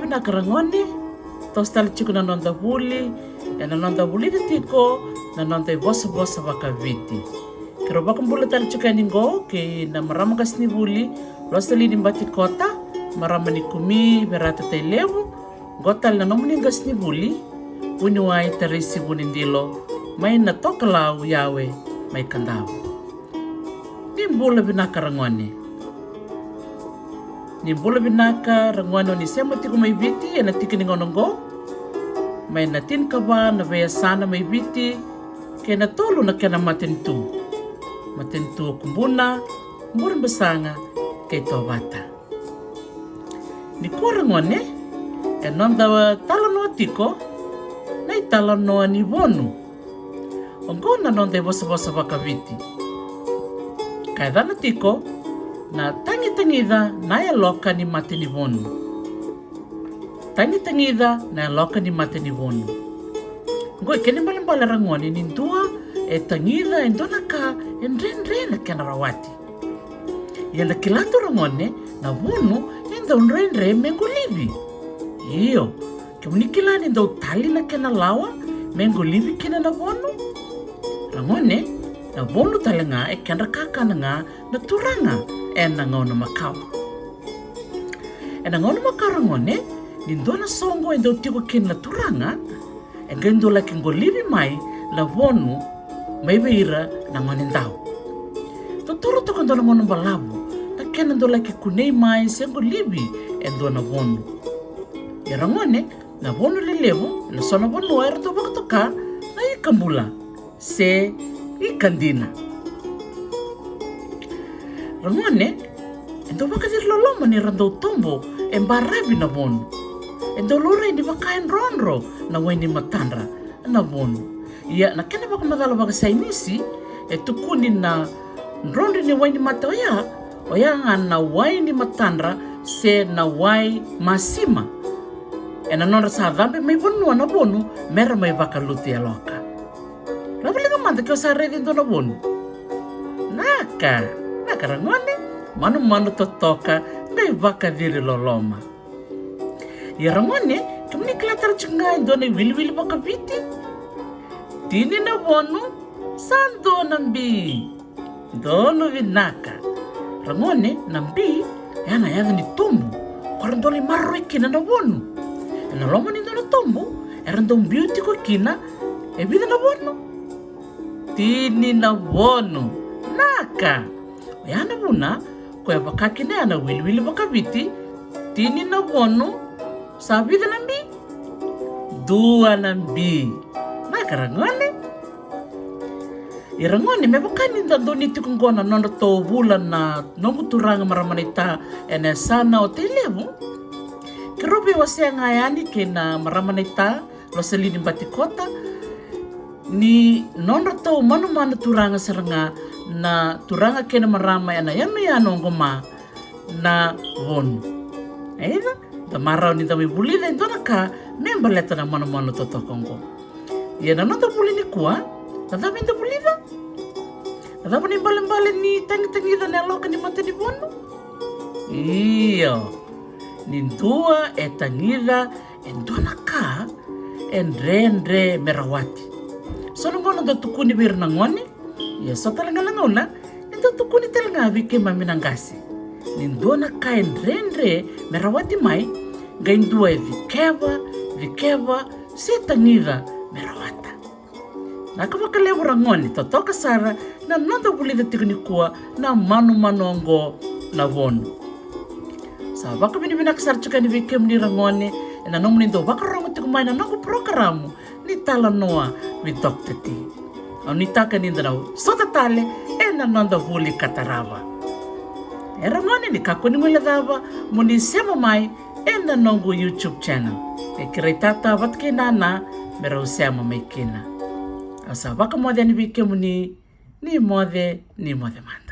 binakarangoni tos tali chiku na nonda huli na nonda huli de tiko na nonda vosa vakaviti kero bakumbula tali chiku ningo ke na marama kasni huli losali ni mbati kota marama ni kumi berata tailevu gotal na nomuni gasni huli uni wai tarisi bunindilo mai na tokalau yawe mai kandau nimbula binakarangoni ni bula binaka rangwano ni sema tiku mai biti na tiki ningonongo mai na tin kawa na vea sana mai biti ke na tolu na kena matentu kumbuna murin besanga ke tobata ni kurangone nonda talano tiko na talano ni vonu ongo na nonda vosa vakaviti kaidana tiko na tangi-tangida na loka ni mate ni vonu. Tangi-tangida na loka ni mate ni vonu. Ngoi keni mbalimbali rangoni ni ndua tangida endona ka enre na kena rawati. Yanda kilatu rangone na vonu enda enre mengulivi. Iyo, kemunikila enda utali na kena lawa mengulivi kena na vonu. Rangone na vonu talenga kena kakana nga na turanga na ngono makau. Na ngono makau rangone nindona songo endo tiko kin la turanga ngendo la kingolivi mai la vonu mai beira na ngone ndau. Totoro to kando ngono balabu na ken endo la kikunei mai sengo livi endo na vonu. Ya rangone na vonu lelevu la sona vonu era to baktoka na ikambula se ikandina. Rangone, endo bakadir loloma ni rando tombo embarabi na vonu. Endo lore ni bakain ronro na weni matandra na vonu. Ia na kena baka madalo baka sainisi tukuni na rondi ni weni mataya oya na weni matandra se na wai masima. Na nora sa dhambe mai vonu na vonu mera mai baka luti ya loka. Labalinga manda kio sa redi ndo na vonu. Naka rangone manu totoka ngai vaka diri loloma. Ya rangone kemni klatar cungai doni wili baka viti. Tini na vonu sando nambi. Dono vinaka. Rangone nambi yana ni tombo. Korandoli maroi kina na vonu. Na loma ni dono tombo erandom beauty ko kina vida na vonu. Tini na vonu. Naka. Yana buna ko ya bakakine ana wili bakaviti tini na vonu sabi da nambi dua nambi na karangone irangone me bakani da doni tikungona nono to bula na nongu turanga maramanita ene sana hotelevu kerobe wase ngayani kena maramanita lo selini batikota ni nono to manu turanga seranga na turanga kena marama yana yano ngoma na vonu. Aina da marau ni da bulida ndona ka memba leta na mano toto kongo. Yana nota bulini kuwa na da minda bulida. Na da bani mbale ni tangi da loka ni mate ni vonu. Iyo. Ni ndua tangida ndona kaendre merawati. Sono ngono da tukuni birna ngoni. Ya so talaga langona ito tukuni talaga vike maminangasi nindona kain rendre merawati mai gaindua vikeva setangida merawata nakavakalevu rangoni totoka sara na nonda bulida tiknikua na manongo na vonu sa baka binibinak sarchuka ni vike mni rangoni na nomu nindo baka rangu tikumai na nongo programo ni talanoa with Dr. T. Nitaka nindanau sotatale na nonda huli katarava. Rangone ni kakuni muladava muni sema mai na nongo YouTube channel. Kireitata wat kinana mera usema mai kina. Asa baka mode ni bike muni ni mode man.